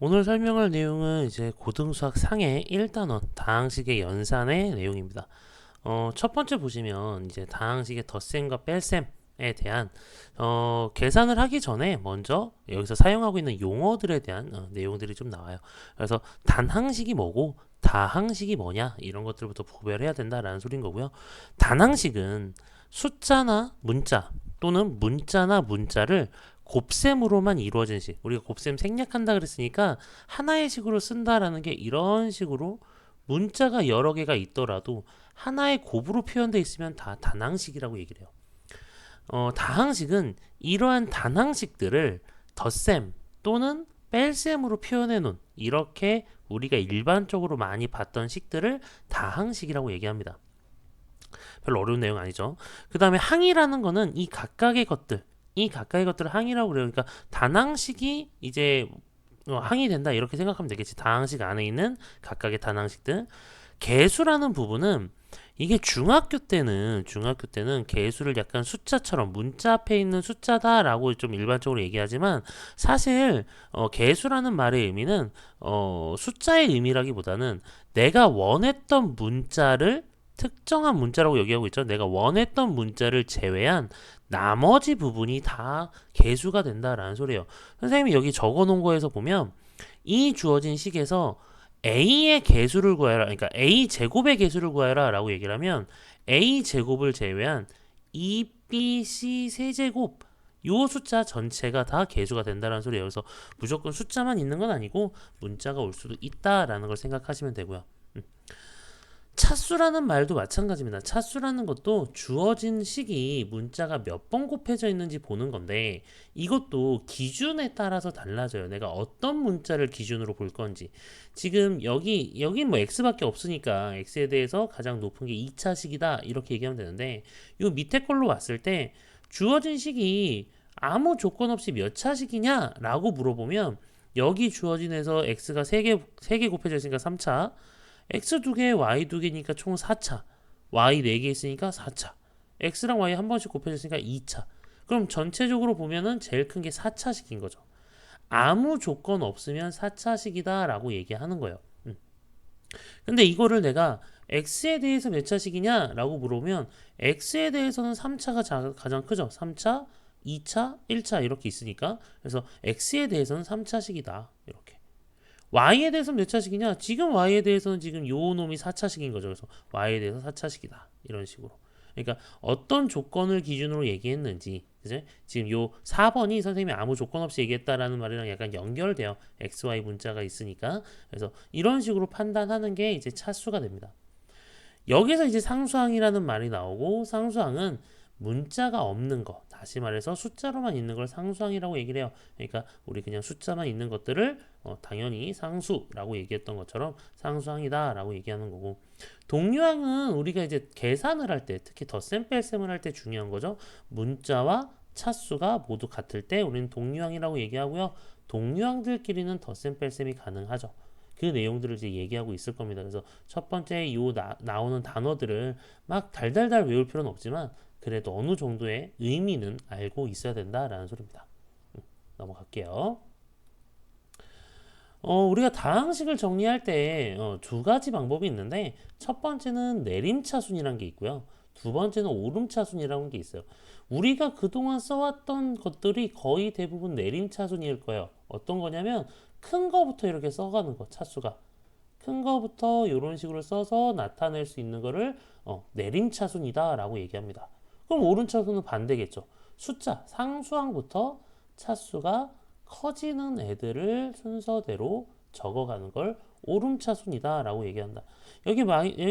오늘 설명할 내용은 이제 고등수학 상해 1단원 다항식의 연산의 내용입니다. 첫 번째 보시면 이제 다항식의 덧셈과 뺄셈에 대한 계산을 하기 전에 먼저 여기서 사용하고 있는 용어들에 대한 내용들이 좀 나와요. 그래서 단항식이 뭐고 다항식이 뭐냐 이런 것들부터 구별해야 된다라는 소린 거고요. 단항식은 숫자나 문자 또는 문자나 문자를 곱셈으로만 이루어진 식. 우리가 곱셈 생략한다 그랬으니까 하나의 식으로 쓴다라는 게 이런 식으로 문자가 여러 개가 있더라도 하나의 곱으로 표현되어 있으면 다 단항식이라고 얘기를 해요. 다항식은 이러한 단항식들을 덧셈 또는 뺄셈으로 표현해 놓은 이렇게 우리가 일반적으로 많이 봤던 식들을 다항식이라고 얘기합니다. 별로 어려운 내용 아니죠. 그 다음에 항이라는 거는 이 각각의 것들을 항이라고 그래요. 그러니까 단항식이 이제 항이 된다 이렇게 생각하면 되겠지. 다항식 안에 있는 각각의 단항식들. 개수라는 부분은 이게 중학교 때는 개수를 약간 숫자처럼 문자 앞에 있는 숫자다라고 좀 일반적으로 얘기하지만 사실 개수라는 말의 의미는 숫자의 의미라기보다는 내가 원했던 문자를 특정한 문자라고 얘기하고 있죠. 내가 원했던 문자를 제외한 나머지 부분이 다 개수가 된다라는 소리예요. 선생님이 여기 적어 놓은 거에서 보면 이 주어진 식에서 a의 개수를 구해라. 그러니까 a 제곱의 개수를 구해라 라고 얘기를 하면 a 제곱을 제외한 2b, c 세제곱 요 숫자 전체가 다 개수가 된다는 소리예요. 그래서 무조건 숫자만 있는 건 아니고 문자가 올 수도 있다라는 걸 생각하시면 되고요. 차수라는 말도 마찬가지입니다. 차수라는 것도 주어진 식이 문자가 몇 번 곱해져 있는지 보는 건데 이것도 기준에 따라서 달라져요. 내가 어떤 문자를 기준으로 볼 건지. 지금 여기 뭐 x밖에 없으니까 x에 대해서 가장 높은 게 2차식이다 이렇게 얘기하면 되는데 이 밑에 걸로 왔을 때 주어진 식이 아무 조건 없이 몇 차식이냐라고 물어보면 여기 주어진에서 x가 3개 곱해져 있으니까 3차 x 2개, y 2개니까 총 4차. y 4개 있으니까 4차. x랑 y 한 번씩 곱해졌으니까 2차. 그럼 전체적으로 보면은 제일 큰 게 4차식인 거죠. 아무 조건 없으면 4차식이다 라고 얘기하는 거예요. 근데 이거를 내가 x에 대해서 몇 차식이냐 라고 물으면 x에 대해서는 3차가 가장 크죠. 3차, 2차, 1차 이렇게 있으니까 그래서 x에 대해서는 3차식이다. 이렇게. y에 대해서는 몇 차식이냐? 지금 y에 대해서는 지금 요 놈이 4차식인 거죠. 그래서 y에 대해서 4차식이다. 이런 식으로. 그러니까 어떤 조건을 기준으로 얘기했는지, 그죠? 지금 요 4번이 선생님이 아무 조건 없이 얘기했다라는 말이랑 약간 연결돼요. x, y 문자가 있으니까. 그래서 이런 식으로 판단하는 게 이제 차수가 됩니다. 여기서 이제 상수항이라는 말이 나오고 상수항은 문자가 없는 거, 다시 말해서 숫자로만 있는 걸 상수항이라고 얘기를 해요. 그러니까 우리 그냥 숫자만 있는 것들을 당연히 상수라고 얘기했던 것처럼 상수항이다라고 얘기하는 거고, 동류항은 우리가 이제 계산을 할 때, 특히 덧셈 뺄셈을 할 때 중요한 거죠. 문자와 차수가 모두 같을 때 우리는 동류항이라고 얘기하고요. 동류항들끼리는 덧셈 뺄셈이 가능하죠. 그 내용들을 이제 얘기하고 있을 겁니다. 그래서 첫 번째 나오는 단어들을 막 달달달 외울 필요는 없지만 그래도 어느 정도의 의미는 알고 있어야 된다라는 소리입니다. 넘어갈게요. 우리가 다항식을 정리할 때 두 가지 방법이 있는데 첫 번째는 내림차순이라는 게 있고요. 두 번째는 오름차순이라는 게 있어요. 우리가 그동안 써왔던 것들이 거의 대부분 내림차순일 거예요. 어떤 거냐면 큰 거부터 이렇게 써가는 거, 차수가. 큰 거부터 이런 식으로 써서 나타낼 수 있는 거를 내림차순이다 라고 얘기합니다. 그럼 오름차순은 반대겠죠. 숫자, 상수항부터 차수가 커지는 애들을 순서대로 적어가는 걸 오름차순이다 라고 얘기한다. 여기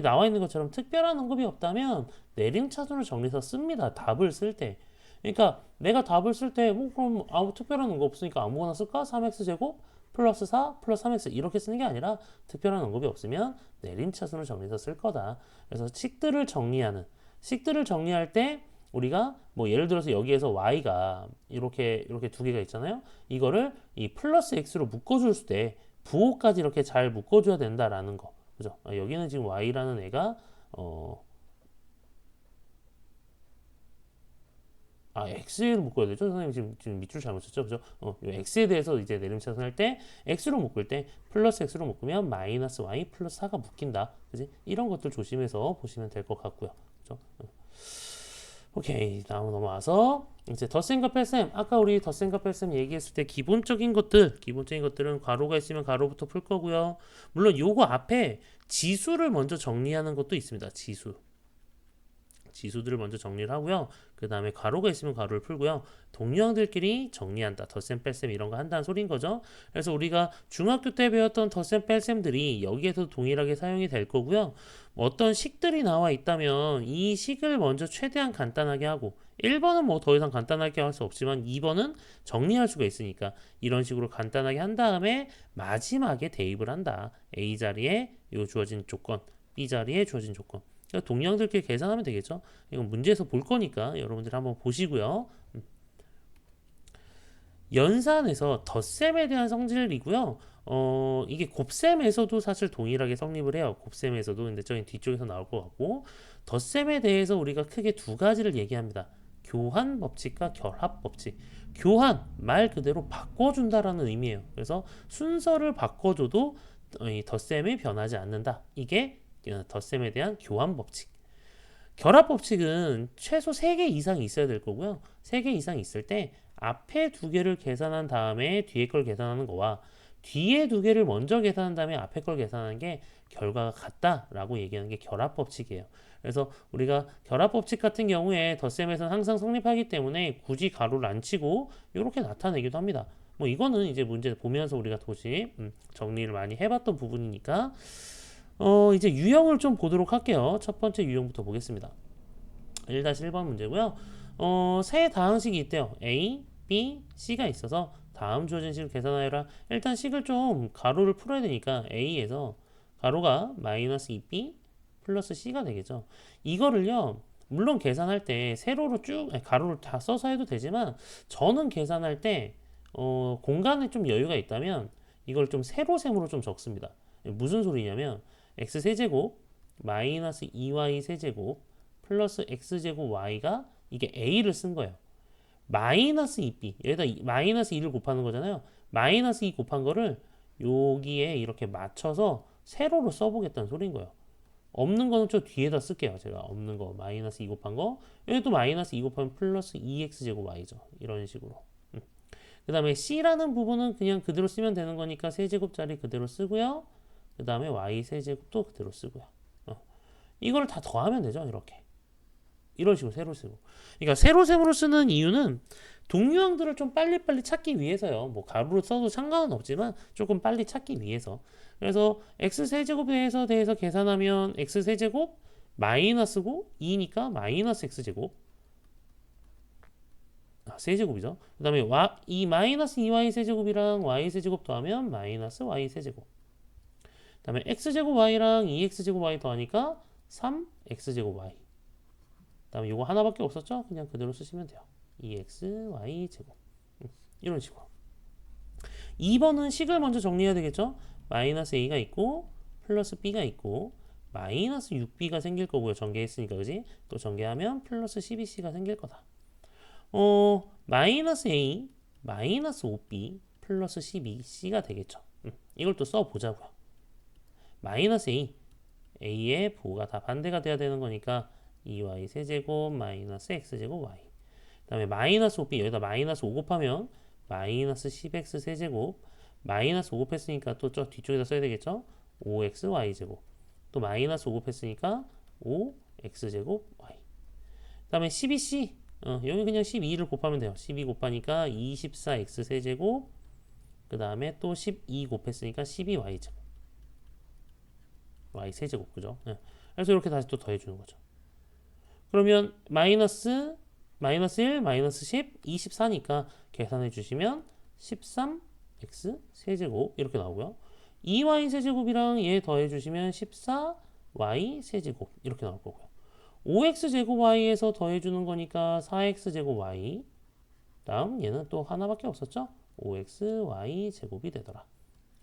나와 있는 것처럼 특별한 언급이 없다면 내림차순을 정리해서 씁니다. 답을 쓸 때. 그러니까 내가 답을 쓸 때 그럼 아무 특별한 언급 없으니까 아무거나 쓸까? 3x제곱 플러스 4 플러스 3x 이렇게 쓰는 게 아니라 특별한 언급이 없으면 내림차순을 정리해서 쓸 거다. 그래서 식들을 정리할 때 우리가 뭐 예를 들어서 여기에서 y가 이렇게 두 개가 있잖아요. 이거를 이 플러스 x로 묶어줄 때 부호까지 이렇게 잘 묶어줘야 된다라는 거. 그죠? 여기는 지금 y라는 애가 x를 묶어야 되죠? 선생님 지금 밑줄 잘못 쳤죠? 그죠? 요 x에 대해서 이제 내림차순 때 x로 묶을 때 플러스 x로 묶으면 마이너스 y 플러스 4가 묶인다. 그지? 이런 것들 조심해서 보시면 될 것 같고요. 그죠? 오케이. 다음 넘어와서 이제 덧셈과 뺄셈. 아까 우리 덧셈과 뺄셈 얘기했을 때 기본적인 것들은 괄호가 있으면 괄호부터 풀 거고요. 물론 요거 앞에 지수를 먼저 정리하는 것도 있습니다. 지수들을 먼저 정리를 하고요. 그 다음에 괄호가 있으면 괄호를 풀고요. 동료들끼리 정리한다. 덧셈, 뺄셈 이런 거 한다는 소린 거죠. 그래서 우리가 중학교 때 배웠던 덧셈, 뺄셈들이 여기에서 동일하게 사용이 될 거고요. 어떤 식들이 나와 있다면 이 식을 먼저 최대한 간단하게 하고 1번은 뭐 더 이상 간단하게 할 수 없지만 2번은 정리할 수가 있으니까 이런 식으로 간단하게 한 다음에 마지막에 대입을 한다. A 자리에 요 주어진 조건, B 자리에 주어진 조건. 동량들끼리 계산하면 되겠죠. 이건 문제에서 볼 거니까 여러분들 한번 보시고요. 연산에서 덧셈에 대한 성질이고요. 이게 곱셈에서도 사실 동일하게 성립을 해요. 곱셈에서도. 근데 저희 뒤쪽에서 나올 것 같고 덧셈에 대해서 우리가 크게 두 가지를 얘기합니다. 교환 법칙과 결합 법칙. 교환 말 그대로 바꿔준다라는 의미예요. 그래서 순서를 바꿔줘도 이 덧셈이 변하지 않는다. 이게 덧셈에 대한 교환 법칙. 결합 법칙은 최소 3개 이상 있어야 될 거고요. 3개 이상 있을 때 앞에 2개를 계산한 다음에 뒤에 걸 계산하는 거와 뒤에 2개를 먼저 계산한 다음에 앞에 걸 계산하는 게 결과가 같다라고 얘기하는 게 결합 법칙이에요. 그래서 우리가 결합 법칙 같은 경우에 덧셈에서는 항상 성립하기 때문에 굳이 가로를 안 치고 이렇게 나타내기도 합니다. 뭐 이거는 이제 문제 보면서 우리가 도시 정리를 많이 해봤던 부분이니까 이제 유형을 좀 보도록 할게요. 첫 번째 유형부터 보겠습니다. 1-1번 문제고요. 세 다항식이 있대요. A, B, C가 있어서 다음 주어진 식을 계산하여라. 일단 식을 좀 가로를 풀어야 되니까 A에서 가로가 마이너스 2B 플러스 C가 되겠죠. 이거를요. 물론 계산할 때 세로로 쭉 가로를 다 써서 해도 되지만 저는 계산할 때 공간에 좀 여유가 있다면 이걸 좀 세로셈으로 좀 적습니다. 무슨 소리냐면 x세제곱 마이너스 2y 세제곱 플러스 x제곱 y가 이게 a를 쓴 거예요. 마이너스 2b 여기다 마이너스 2를 곱하는 거잖아요. 마이너스 2 곱한 거를 여기에 이렇게 맞춰서 세로로 써보겠다는 소린 거예요. 없는 거는 저 뒤에다 쓸게요. 제가 없는 거 마이너스 2 곱한 거 여기 또 마이너스 2 곱하면 플러스 2x제곱 y죠. 이런 식으로. 그 다음에 c라는 부분은 그냥 그대로 쓰면 되는 거니까 세제곱짜리 그대로 쓰고요. 그 다음에 y 세제곱도 그대로 쓰고요. 이걸 다 더하면 되죠. 이렇게. 이런 식으로 세로 쓰고. 그러니까 세로셈으로 쓰는 이유는 동류항들을 좀 빨리빨리 찾기 위해서요. 뭐 가로로 써도 상관은 없지만 조금 빨리 찾기 위해서. 그래서 x세제곱에 대해서 계산하면 x세제곱 마이너스고 2니까 마이너스 x제곱. 세제곱이죠. 그 다음에 이 마이너스 2y 세제곱이랑 y 세제곱 더하면 마이너스 y 세제곱. 그 다음에 x제곱 y랑 2x제곱 y 더하니까 3x제곱 y. 그 다음에 이거 하나밖에 없었죠? 그냥 그대로 쓰시면 돼요. 2x y 제곱. 이런 식으로. 2번은 식을 먼저 정리해야 되겠죠? 마이너스 a가 있고 플러스 b가 있고 마이너스 6b가 생길 거고요. 전개했으니까 그지? 또 전개하면 플러스 12c가 생길 거다. 마이너스 a 마이너스 5b 플러스 12c가 되겠죠. 이걸 또 써보자고요. 마이너스 a의 부호가 다 반대가 돼야 되는 거니까 2y 세제곱 마이너스 x제곱 y. 그 다음에 마이너스 5b 여기다 마이너스 5 곱하면 마이너스 10x 세제곱 마이너스 5 곱했으니까 또 저 뒤쪽에다 써야 되겠죠. 5x y제곱 또 마이너스 5 곱했으니까 5x제곱 y. 그 다음에 12c 여기 그냥 12를 곱하면 돼요. 12 곱하니까 24x 세제곱 그 다음에 또 12 곱했으니까 12y제곱 y 세제곱 그죠? 그래서 이렇게 다시 또 더해주는 거죠. 그러면 마이너스 1, 마이너스 10, 24니까 계산해 주시면 13x 세제곱 이렇게 나오고요. 2y 세제곱이랑 얘 더해 주시면 14y 세제곱 이렇게 나올 거고요. 5x제곱 y에서 더해주는 거니까 4x제곱 y. 다음 얘는 또 하나밖에 없었죠? 5xy 제곱이 되더라.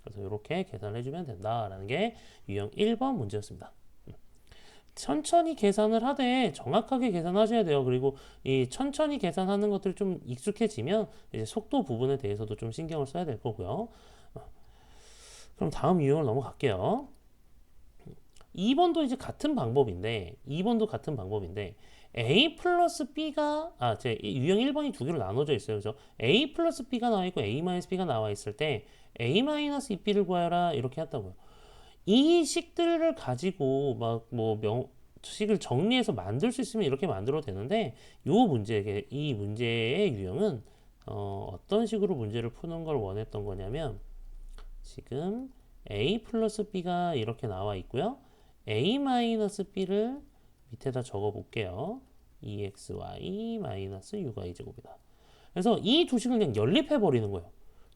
그래서 이렇게 계산을 해주면 된다라는 게 유형 1번 문제였습니다. 천천히 계산을 하되 정확하게 계산하셔야 돼요. 그리고 이 천천히 계산하는 것들 좀 익숙해지면 이제 속도 부분에 대해서도 좀 신경을 써야 될 거고요. 그럼 다음 유형을 넘어갈게요. 2번도 이제 같은 방법인데 2번도 같은 방법인데 A 플러스 B가 제 유형 1번이 두 개로 나눠져 있어요. 그죠? A 플러스 B가 나와 있고 A 마이너스 B가 나와 있을 때 A 마이너스 2B를 구하라 이렇게 했다고요. 이 식들을 가지고 막 뭐 식을 정리해서 만들 수 있으면 이렇게 만들어도 되는데 이 문제의 유형은 어떤 식으로 문제를 푸는 걸 원했던 거냐면 지금 A 플러스 B가 이렇게 나와 있고요. A 마이너스 B를 밑에다 적어 볼게요. 2xy 마이너스 6y 제곱이다. 그래서 이 두 식을 그냥 연립해 버리는 거예요.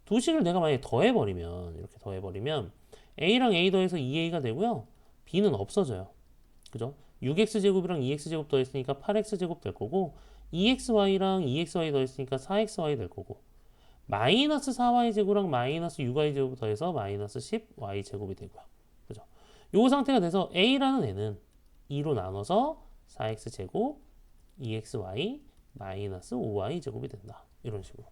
두 식을 내가 만약에 더해 버리면 이렇게 더해 버리면 A랑 A 더해서 2A가 되고요. B는 없어져요. 그죠? 6x 제곱이랑 2x 제곱 더했으니까 8x 제곱 될 거고 2xy랑 2xy 더했으니까 4xy 될 거고 마이너스 4y 제곱이랑 마이너스 6y 제곱 더해서 마이너스 10y 제곱이 되고요. 그죠? 요 상태가 돼서 A라는 애는 2로 나눠서 4x 제곱 2xy 마이너스 5y 제곱이 된다. 이런 식으로.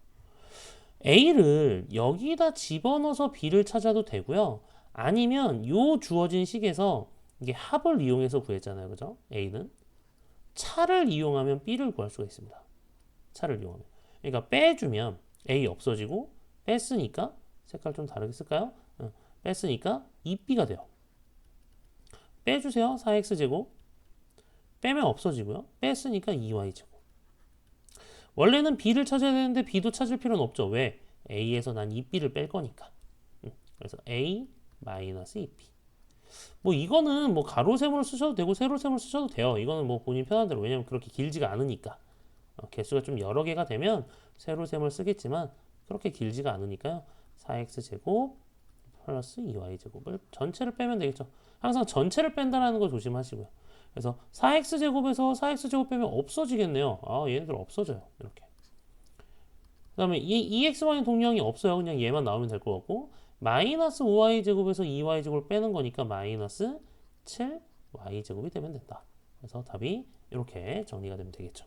A를 여기다 집어넣어서 B를 찾아도 되고요. 아니면 요 주어진 식에서 이게 합을 이용해서 구했잖아요. 그죠? A는 차를 이용하면 B를 구할 수가 있습니다. 차를 이용하면. 그러니까 빼주면 A 없어지고 뺐으니까 색깔 좀 다르게 쓸까요? 뺐으니까 2B가 돼요. 빼주세요. 4X제곱. 빼면 없어지고요. 뺐으니까 2Y제곱. 원래는 B를 찾아야 되는데 B도 찾을 필요는 없죠. 왜? A에서 난 2B를 뺄 거니까. 그래서 A 마이너스 2B. 뭐 이거는 뭐 가로세모를 쓰셔도 되고 세로세모를 쓰셔도 돼요. 이거는 뭐 본인 편한 대로. 왜냐면 그렇게 길지가 않으니까. 개수가 좀 여러 개가 되면 세로세모를 쓰겠지만 그렇게 길지가 않으니까요. 4x제곱 플러스 2y제곱을 전체를 빼면 되겠죠. 항상 전체를 뺀다는 거 조심하시고요. 그래서 4x제곱에서 4x제곱 빼면 없어지겠네요. 얘네들 없어져요. 이렇게. 그 다음에 이 2xy는 동량이 없어요. 그냥 얘만 나오면 될 것 같고 마이너스 5y제곱에서 2y제곱을 빼는 거니까 마이너스 7y제곱이 되면 된다. 그래서 답이 이렇게 정리가 되면 되겠죠.